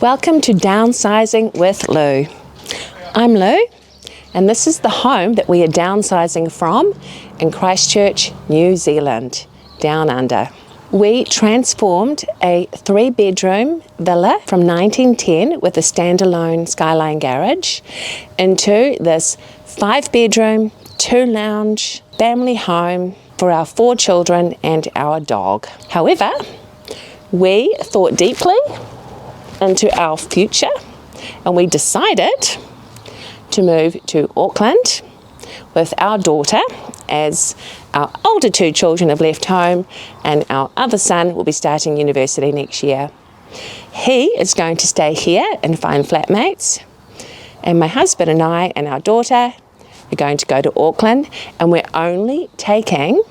Welcome to Downsizing with Lou. I'm Lou, and this is the home that we are downsizing from in Christchurch, New Zealand, down under. We transformed a 3-bedroom villa from 1910 with a standalone skyline garage into this 5-bedroom, 2-lounge family home for our 4 children and our dog. However, we thought deeply into our future and we decided to move to Auckland with our daughter as our older 2 children have left home and our other son will be starting university next year. He is going to stay here and find flatmates, and my husband and I and our daughter are going to go to Auckland, and we're only taking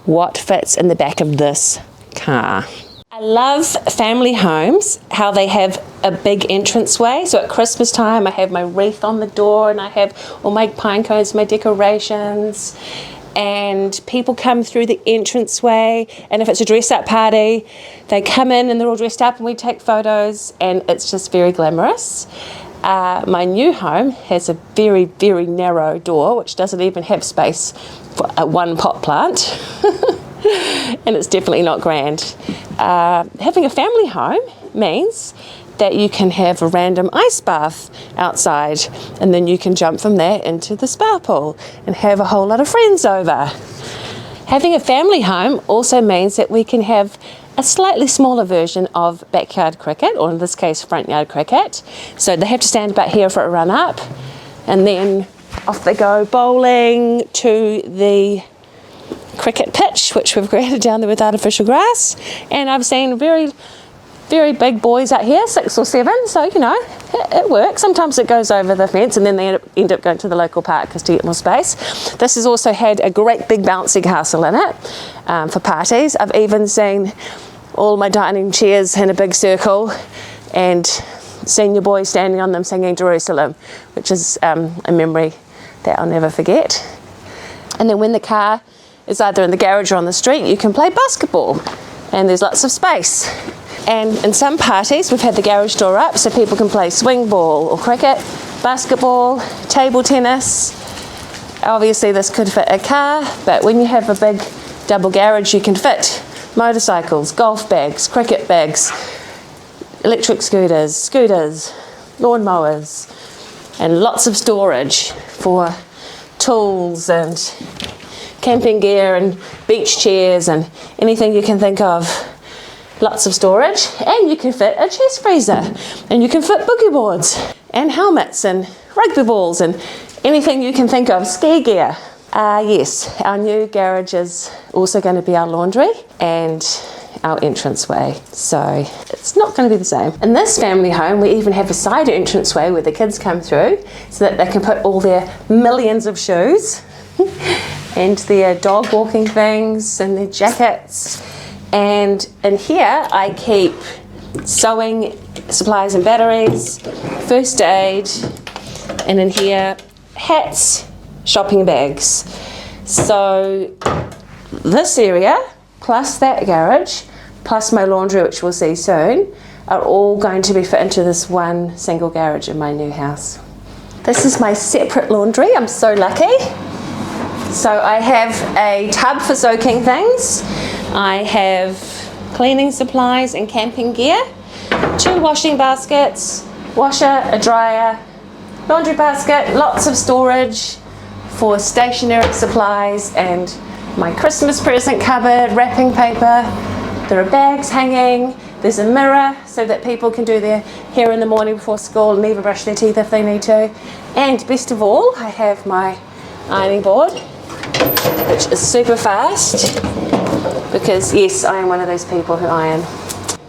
what fits in the back of this car. I love family homes, how they have a big entranceway. So at Christmas time I have my wreath on the door and I have all my pine cones, my decorations, and people come through the entranceway, and if it's a dress-up party they come in and they're all dressed up and we take photos, and it's just very glamorous. My new home has a very, very narrow door which doesn't even have space for one pot plant. And it's definitely not grand. Having a family home means that you can have a random ice bath outside, and then you can jump from there into the spa pool and have a whole lot of friends over. Having a family home also means that we can have a slightly smaller version of backyard cricket, or in this case front yard cricket. So they have to stand about here for a run up, and then off they go bowling to the cricket pitch, which we've created down there with artificial grass. And I've seen very, very big boys out here, 6 or 7, so you know, it works. Sometimes it goes over the fence and then they end up going to the local park to get more space. This has also had a great big bouncy castle in it for parties. I've even seen all my dining chairs in a big circle and senior boys standing on them singing Jerusalem, which is a memory that I'll never forget. And then when the car is either in the garage or on the street, you can play basketball, and there's lots of space. And in some parties we've had the garage door up so people can play swing ball or cricket, basketball, table tennis. Obviously this could fit a car, but when you have a big double garage you can fit motorcycles, golf bags, cricket bags, electric scooters, lawnmowers, and lots of storage for tools and camping gear and beach chairs and anything you can think of. Lots of storage, and you can fit a chest freezer, and you can fit boogie boards and helmets and rugby balls and anything you can think of, ski gear. Yes, our new garage is also going to be our laundry and our entranceway, so it's not going to be the same. In this family home we even have a side entranceway where the kids come through so that they can put all their millions of shoes and their dog walking things and their jackets. And in here I keep sewing supplies and batteries, first aid, and in here hats, shopping bags. So this area plus that garage plus my laundry, which we'll see soon, are all going to be fit into this one single garage in my new house. This is my separate laundry. I'm so lucky. So I have a tub for soaking things, I have cleaning supplies and camping gear, 2 washing baskets, washer, a dryer, laundry basket, lots of storage for stationery supplies and my Christmas present cupboard, wrapping paper. There are bags hanging, there's a mirror so that people can do their hair in the morning before school and even brush their teeth if they need to. And best of all, I have my ironing board, which is super fast because yes, I am one of those people who iron.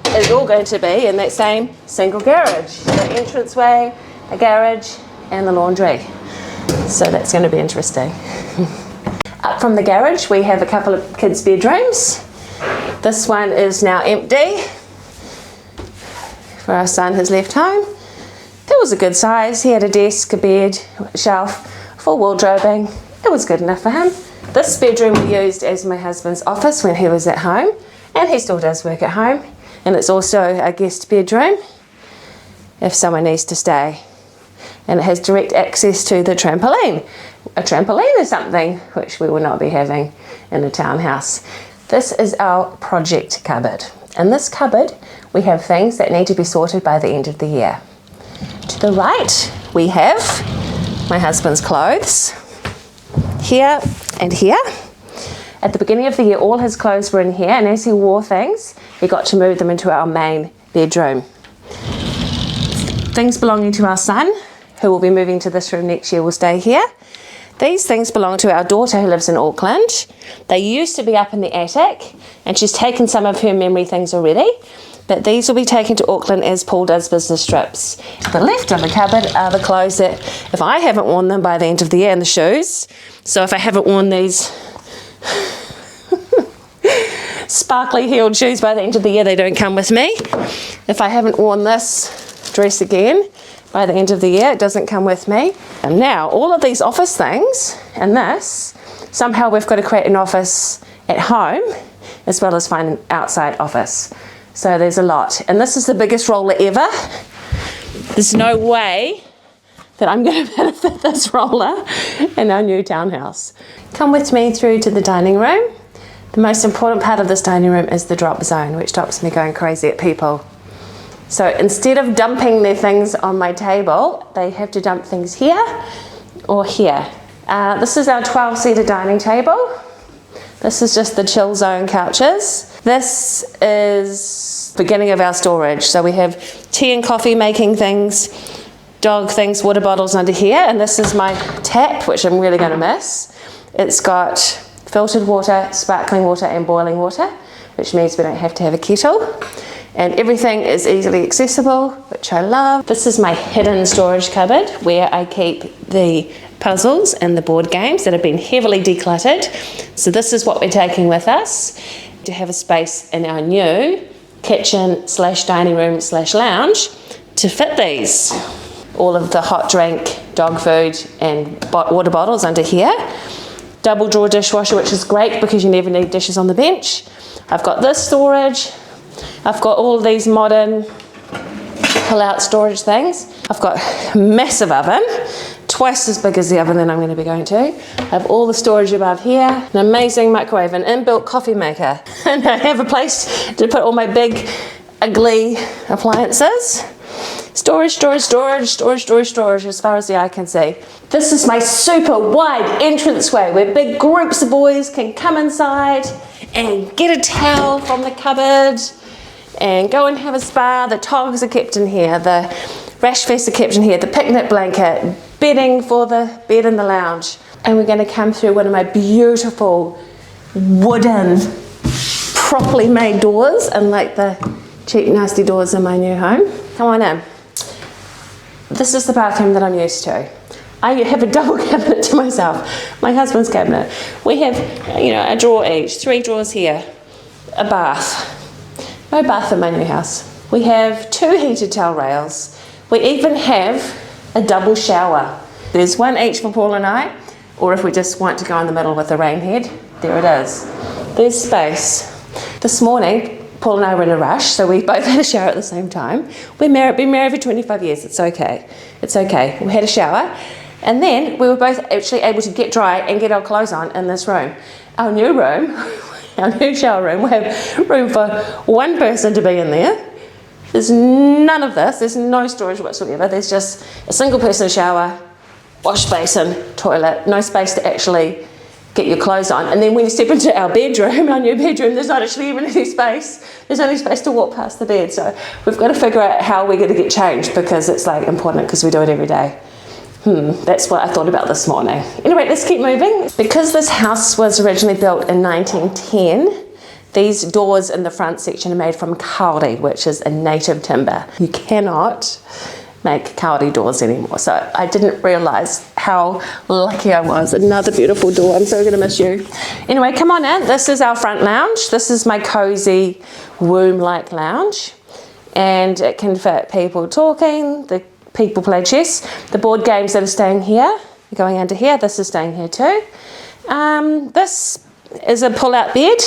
It's all going to be in that same single garage, the entranceway, a garage and the laundry. So that's going to be interesting. Up from the garage we have a couple of kids' bedrooms. This one is now empty for our son who's left home. That was a good size. He had a desk, a bed, a shelf, full wardrobing. It was good enough for him. This bedroom we used as my husband's office when he was at home, and he still does work at home, and it's also a guest bedroom. if someone needs to stay. And it has direct access to the trampoline. A trampoline is something which we will not be having in a townhouse. This is our project cupboard. In this cupboard, we have things that need to be sorted by the end of the year. To the right, we have my husband's clothes, here and here. At the beginning of the year, all his clothes were in here, and as he wore things, he got to move them into our main bedroom. Things belonging to our son, who will be moving to this room next year, will stay here. These things belong to our daughter who lives in Auckland. They used to be up in the attic, and she's taken some of her memory things already, but these will be taken to Auckland as Paul does business trips. To the left of the cupboard are the clothes that, if I haven't worn them by the end of the year, and the shoes. So if I haven't worn these sparkly heeled shoes by the end of the year, they don't come with me. If I haven't worn this dress again by the end of the year, it doesn't come with me. And now all of these office things and this, somehow we've got to create an office at home as well as find an outside office. So there's a lot. And this is the biggest roller ever. There's no way that I'm going to be able to fit this roller in our new townhouse. Come with me through to the dining room. The most important part of this dining room is the drop zone, which stops me going crazy at people. So instead of dumping their things on my table, they have to dump things here or here. This is our 12-seater dining table. This is just the chill zone couches. This is the beginning of our storage. So we have tea and coffee making things, dog things, water bottles under here. And this is my tap, which I'm really going to miss. It's got filtered water, sparkling water and boiling water, which means we don't have to have a kettle. And everything is easily accessible, which I love. This is my hidden storage cupboard where I keep the puzzles and the board games that have been heavily decluttered. So this is what we're taking with us to have a space in our new kitchen / dining / lounge to fit these. All of the hot drink, dog food and water bottles under here. Double drawer dishwasher, which is great because you never need dishes on the bench. I've got this storage. I've got all of these modern pull-out storage things. I've got a massive oven, twice as big as the oven that I'm going to be going to. I have all the storage above here, an amazing microwave, an inbuilt coffee maker, and I have a place to put all my big, ugly appliances. Storage, storage, storage, storage, storage, storage, as far as the eye can see. This is my super wide entranceway where big groups of boys can come inside and get a towel from the cupboard and go and have a spa. The togs are kept in here, the rash vests are kept in here, the picnic blanket, bedding for the bed in the lounge. And we're going to come through one of my beautiful wooden, properly made doors, unlike the cheap, nasty doors in my new home. Come on in. This is the bathroom that I'm used to. I have a double cabinet to myself, my husband's cabinet. We have, a drawer each, 3 drawers here, a bath. No bath in my new house. We have 2 heated towel rails. We even have a double shower. There's one each for Paul and I, or if we just want to go in the middle with a rain head, there it is. There's space. This morning, Paul and I were in a rush, so we both had a shower at the same time. Been married for 25 years, it's okay. It's okay. We had a shower, and then we were both actually able to get dry and get our clothes on in this room. Our new room, our new shower room, we have room for one person to be in there. There's none of this, there's no storage whatsoever. There's just a single person shower, wash basin, toilet, no space to actually get your clothes on. And then when you step into our bedroom, our new bedroom, there's not actually even any space. There's only space to walk past the bed. So we've got to figure out how we're going to get changed because it's important because we do it every day. That's what I thought about this morning. Anyway, let's keep moving. Because this house was originally built in 1910, these doors in the front section are made from kauri, which is a native timber. You cannot make kauri doors anymore. So I didn't realise how lucky I was. Another beautiful door. I'm so going to miss you. Anyway, come on in. This is our front lounge. This is my cosy womb-like lounge. And it can fit people talking, the people play chess. The board games that are staying here are going under here. This is staying here too. This is a pull-out bed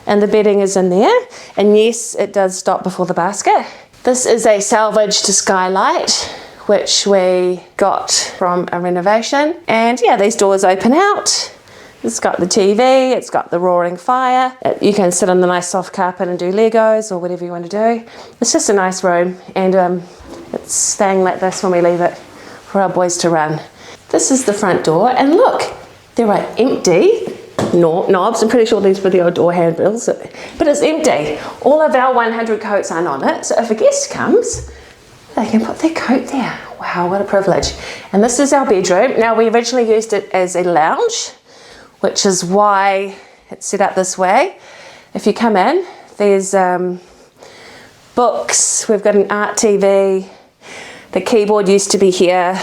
and the bedding is in there. And yes, it does stop before the basket. This is a salvaged skylight, which we got from a renovation. And yeah, these doors open out. It's got the TV, it's got the roaring fire. You can sit on the nice soft carpet and do Legos or whatever you want to do. It's just a nice room, and it's staying like this when we leave it for our boys to run. This is the front door, and look, there are empty knobs. I'm pretty sure these were the old door handles, but it's empty. All of our 100 coats aren't on it, so if a guest comes, they can put their coat there. Wow, what a privilege. And this is our bedroom. Now, we originally used it as a lounge, which is why it's set up this way. If you come in, there's books, we've got an art TV, the keyboard used to be here,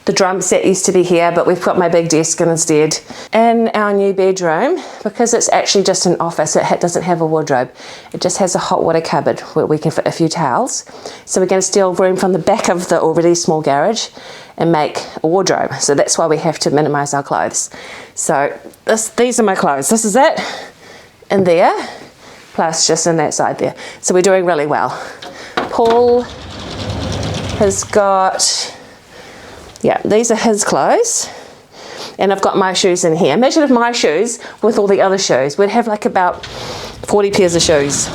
the drum set used to be here, but we've put my big desk in instead. In our new bedroom, because it's actually just an office, it doesn't have a wardrobe. It just has a hot water cupboard where we can fit a few towels. So we're going to steal room from the back of the already small garage and make a wardrobe. So that's why we have to minimize our clothes. So these are my clothes. This is it in there, plus just in that side there. So we're doing really well. Paul has got, yeah, these are his clothes, and I've got my shoes in here. Imagine if my shoes with all the other shoes, we'd have like about 40 pairs of shoes,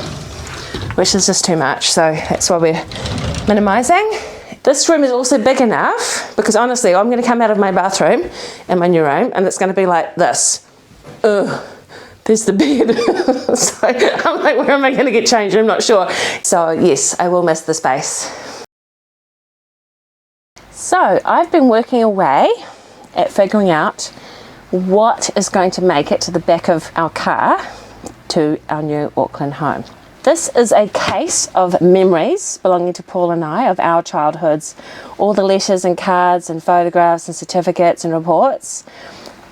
which is just too much. So that's why we're minimizing. This room is also big enough, because honestly, I'm going to come out of my bathroom in my new room, and it's going to be like this. Ugh, there's the bed. So I'm like, where am I going to get changed? I'm not sure. So yes, I will miss the space. So I've been working away at figuring out what is going to make it to the back of our car to our new Auckland home. This is a case of memories belonging to Paul and I of our childhoods, all the letters and cards and photographs and certificates and reports.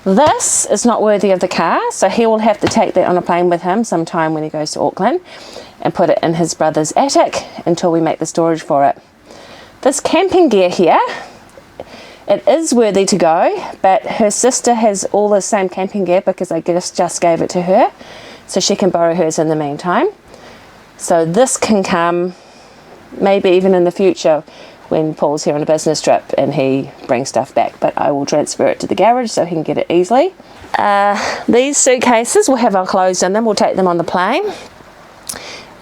This is not worthy of the car, so he will have to take that on a plane with him sometime when he goes to Auckland and put it in his brother's attic until we make the storage for it. This camping gear here, it is worthy to go, but her sister has all the same camping gear because I just gave it to her, so she can borrow hers in the meantime. So this can come maybe even in the future when Paul's here on a business trip and he brings stuff back, but I will transfer it to the garage so he can get it easily. These suitcases will have our clothes in them. We'll take them on the plane.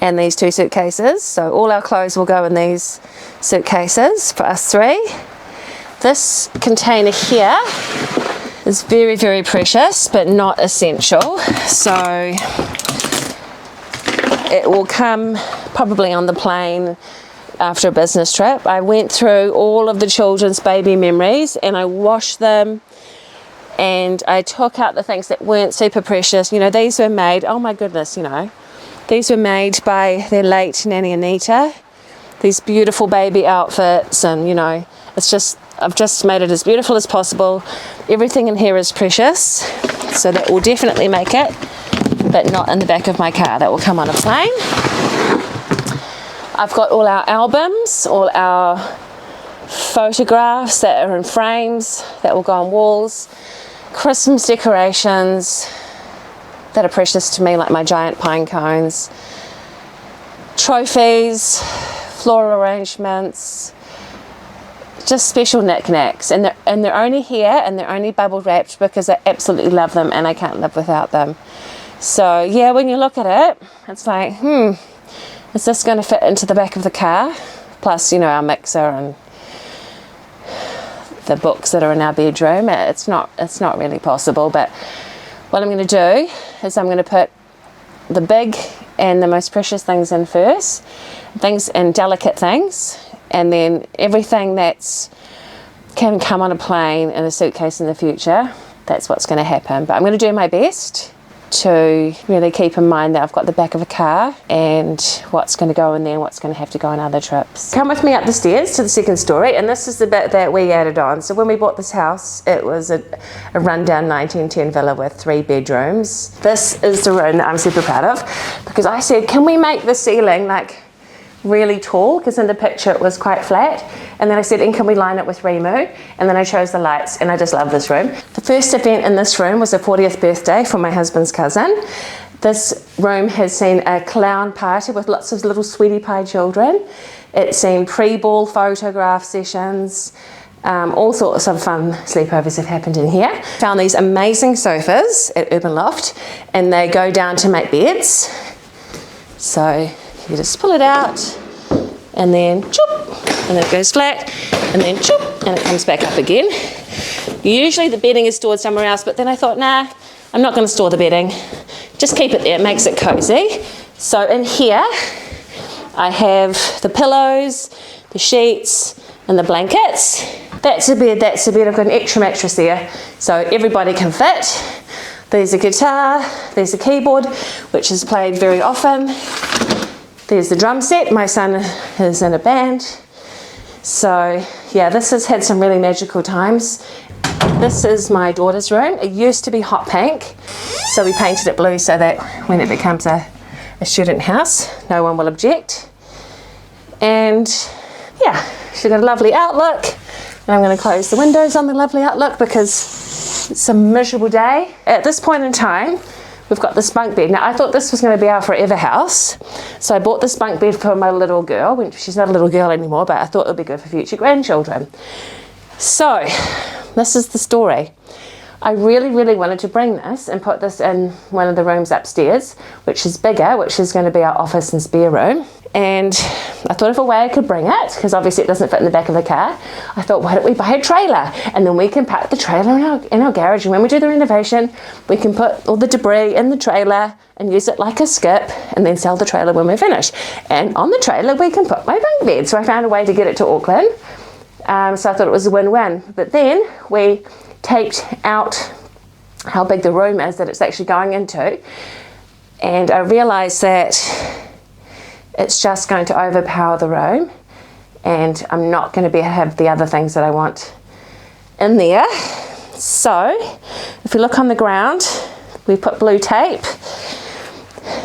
And these two suitcases, so all our clothes will go in these suitcases for us three. This container here is very, very precious, but not essential. So it will come probably on the plane after a business trip. I went through all of the children's baby memories and I washed them, and I took out the things that weren't super precious. You know, these were made, oh my goodness, you know, these were made by their late Nanny Anita, these beautiful baby outfits, and you know, it's just, I've just made it as beautiful as possible. Everything in here is precious, so that will definitely make it, but not in the back of my car. That will come on a plane. I've got all our albums, all our photographs that are in frames that will go on walls, Christmas decorations that are precious to me, like my giant pine cones, trophies, floral arrangements, just special knickknacks, and they're only here and they're only bubble wrapped because I absolutely love them and I can't live without them. So yeah, when you look at it, it's like, is this going to fit into the back of the car? Plus, you know, our mixer and the books that are in our bedroom. It's not really possible, but what I'm going to do is I'm going to put the big and the most precious things in first, things and delicate things, and then everything that's can come on a plane in a suitcase in the future, that's what's going to happen. But I'm going to do my best to really keep in mind that I've got the back of a car and what's going to go in there and what's going to have to go on other trips. Come with me up the stairs to the second story, and this is the bit that we added on. So when we bought this house, it was a rundown 1910 villa with 3 bedrooms. This is the room that I'm super proud of, because I said, can we make the ceiling like really tall, because in the picture it was quite flat, and then I said, and can we line it with Remu? And then I chose the lights, and I just love this room. The first event in this room was a 40th birthday for my husband's cousin. This room has seen a clown party with lots of little sweetie pie children, It's seen pre-ball photograph sessions. All sorts of fun sleepovers have happened in here. Found these amazing sofas at Urban Loft, and they go down to make beds. So you just pull it out, and then choop, and then it goes flat, and then choop, and it comes back up again. Usually the bedding is stored somewhere else, but then I thought, nah, I'm not going to store the bedding. Just keep it there, it makes it cozy. So in here, I have the pillows, the sheets, and the blankets. That's a bed, that's a bed. I've got an extra mattress there, so everybody can fit. There's a guitar, there's a keyboard, which is played very often. There's the drum set, my son is in a band. So yeah, this has had some really magical times. This is my daughter's room. It used to be hot pink, so we painted it blue so that when it becomes a student house, no one will object. And yeah, she's got a lovely outlook. And I'm going to close the windows on the lovely outlook because it's a miserable day. At this point in time, we've got this bunk bed. Now, I thought this was going to be our forever house. So I bought this bunk bed for my little girl. She's not a little girl anymore, but I thought it would be good for future grandchildren. So this is the story. I really, really wanted to bring this and put this in one of the rooms upstairs, which is bigger, which is going to be our office and spare room. And I thought of a way I could bring it, because obviously it doesn't fit in the back of the car. I thought, why don't we buy a trailer? And then we can park the trailer in our garage. And when we do the renovation, we can put all the debris in the trailer and use it like a skip, and then sell the trailer when we're finished. And on the trailer, we can put my bunk bed. So I found a way to get it to Auckland. So I thought it was a win-win. But then we taped out how big the room is that it's actually going into. And I realized that it's just going to overpower the room, and I'm not going to be able to have the other things that I want in there. So if you look on the ground, we put blue tape.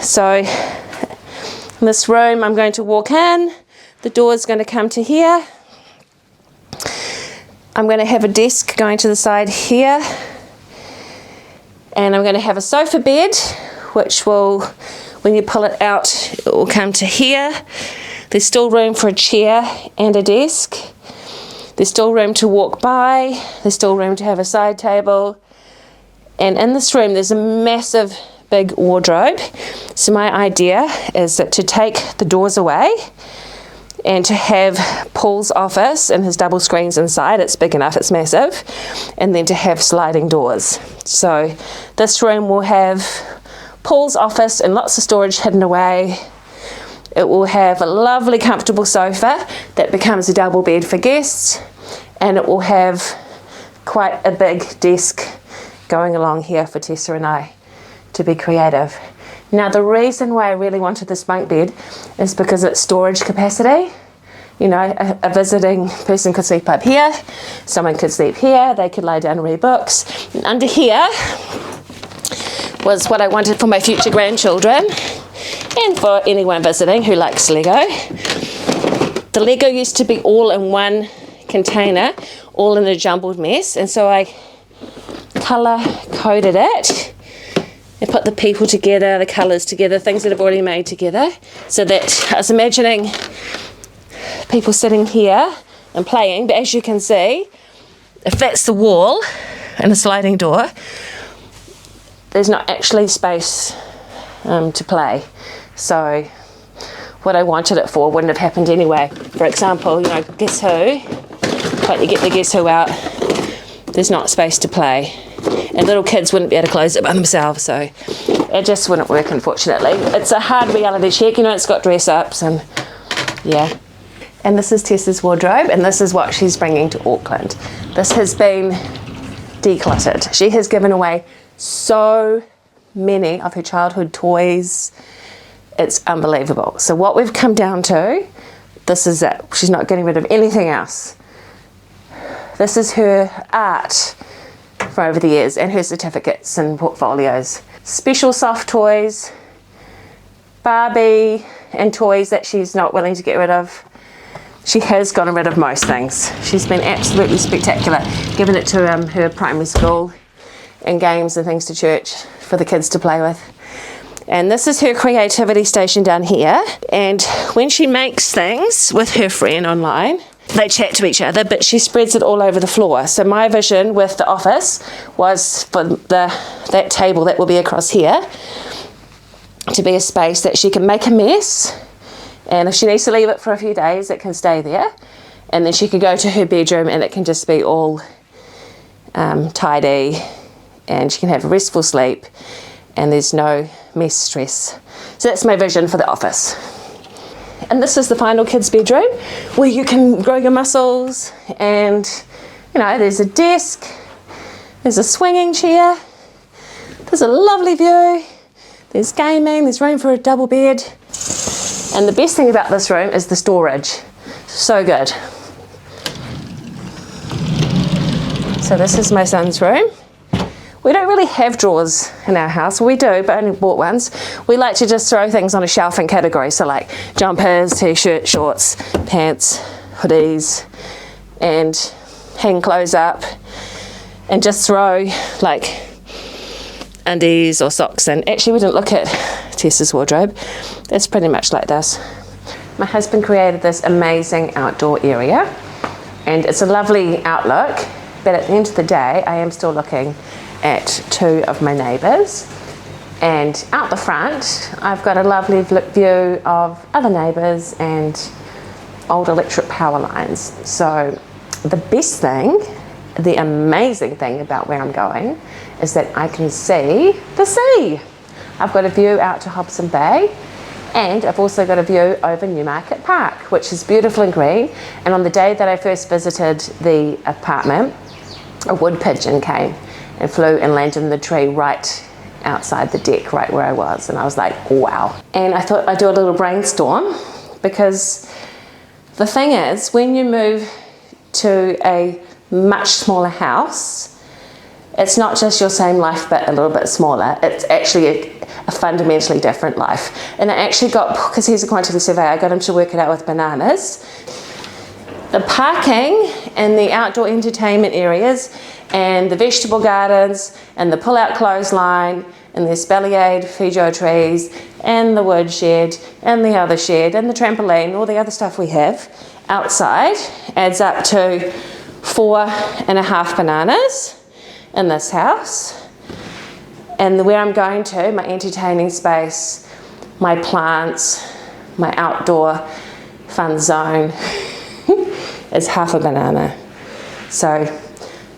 So in this room, I'm going to walk in, the door's going to come to here. I'm going to have a desk going to the side here, and I'm going to have a sofa bed, which will, when you pull it out, it will come to here. There's still room for a chair and a desk. There's still room to walk by. There's still room to have a side table. And in this room, there's a massive big wardrobe. So my idea is that to take the doors away and to have Paul's office and his double screens inside, it's big enough, it's massive, and then to have sliding doors. So this room will have Paul's office and lots of storage hidden away. It will have a lovely comfortable sofa that becomes a double bed for guests, and it will have quite a big desk going along here for Tessa and I to be creative. Now the reason why I really wanted this bunk bed is because it's storage capacity. You know, a visiting person could sleep up here, someone could sleep here, they could lie down and read books. And under here was what I wanted for my future grandchildren and for anyone visiting who likes Lego. The Lego used to be all in one container, all in a jumbled mess, and so I colour coded it. I put the people together, the colours together, things that I've already made together, so that I was imagining people sitting here and playing, but as you can see, if that's the wall and a sliding door, there's not actually space to play. So what I wanted it for wouldn't have happened anyway. For example, you know, Guess Who, but you get the Guess Who out, there's not space to play. And little kids wouldn't be able to close it by themselves, so it just wouldn't work, unfortunately. It's a hard reality check, you know, it's got dress-ups and yeah. And this is Tessa's wardrobe, and this is what she's bringing to Auckland. This has been decluttered. She has given away so many of her childhood toys. It's unbelievable. So what we've come down to, this is it. She's not getting rid of anything else. This is her art from over the years and her certificates and portfolios. Special soft toys, Barbie and toys that she's not willing to get rid of. She has gotten rid of most things. She's been absolutely spectacular, giving it to her primary school and games and things to church for the kids to play with. And this is her creativity station down here. And when she makes things with her friend online, they chat to each other, but she spreads it all over the floor. So my vision with the office was for that table that will be across here to be a space that she can make a mess, and if she needs to leave it for a few days, it can stay there, and then she can go to her bedroom and it can just be all tidy, and she can have a restful sleep, and there's no mess stress. So that's my vision for the office. And this is the final kids' bedroom where you can grow your muscles, and you know, there's a desk, there's a swinging chair, there's a lovely view, there's gaming, there's room for a double bed. And the best thing about this room is the storage. So good. So this is my son's room. We don't really have drawers in our house. We do, but only bought ones. We like to just throw things on a shelf in categories. So like jumpers, t-shirts, shorts, pants, hoodies, and hang clothes up. And just throw like undies or socks in. Actually, we didn't look at Tessa's wardrobe. It's pretty much like this. My husband created this amazing outdoor area, and it's a lovely outlook, but at the end of the day, I am still looking at two of my neighbours, and out the front I've got a lovely view of other neighbours and old electric power lines. So the best thing, the amazing thing about where I'm going is that I can see the sea. I've got a view out to Hobson Bay, and I've also got a view over Newmarket Park, which is beautiful and green. And on the day that I first visited the apartment, a wood pigeon came and flew and landed in the tree right outside the deck, right where I was. And I was like, wow. And I thought I'd do a little brainstorm, because the thing is, when you move to a much smaller house, it's not just your same life but a little bit smaller. It's actually a fundamentally different life. And I actually got, because he's a quantity surveyor, I got him to work it out with bananas. The parking and the outdoor entertainment areas and the vegetable gardens and the pull-out clothesline and the espaliered Feijoa trees and the wood shed and the other shed and the trampoline, all the other stuff we have outside adds up to 4.5 bananas in this house. And where I'm going to, my entertaining space, my plants, my outdoor fun zone is half a banana. So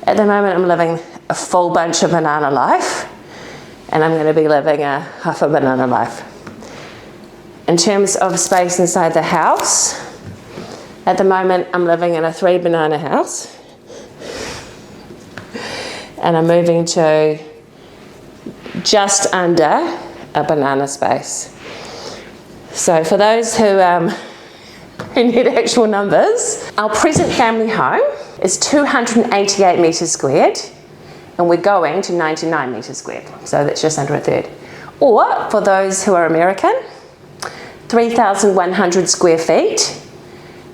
at the moment I'm living a full bunch of banana life, and I'm going to be living a half a banana life. In terms of space inside the house, at the moment I'm living in a 3 banana house, and I'm moving to just under a banana space. So for those who need actual numbers, our present family home is 288 metres squared, and we're going to 99 metres squared, so that's just under a third. Or for those who are American, 3,100 square feet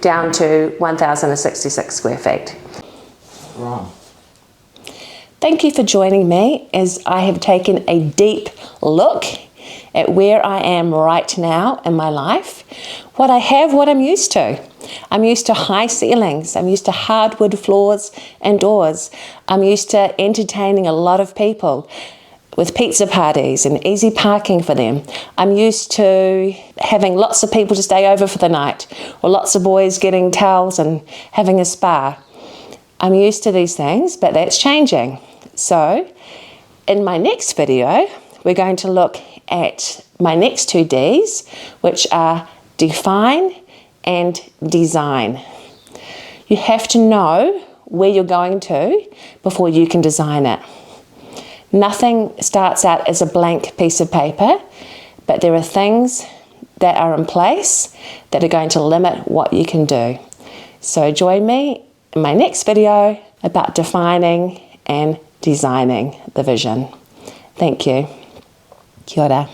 down to 1,066 square feet. Wow. Thank you for joining me as I have taken a deep look at where I am right now in my life, what I have, what I'm used to. I'm used to high ceilings, I'm used to hardwood floors and doors. I'm used to entertaining a lot of people with pizza parties and easy parking for them. I'm used to having lots of people to stay over for the night, or lots of boys getting towels and having a spa. I'm used to these things, but that's changing. So in my next video, we're going to look at my next 2 Ds, which are define and design. You have to know where you're going to before you can design it. Nothing starts out as a blank piece of paper, but there are things that are in place that are going to limit what you can do. So join me in my next video about defining and designing the vision. Thank you. Kia ora.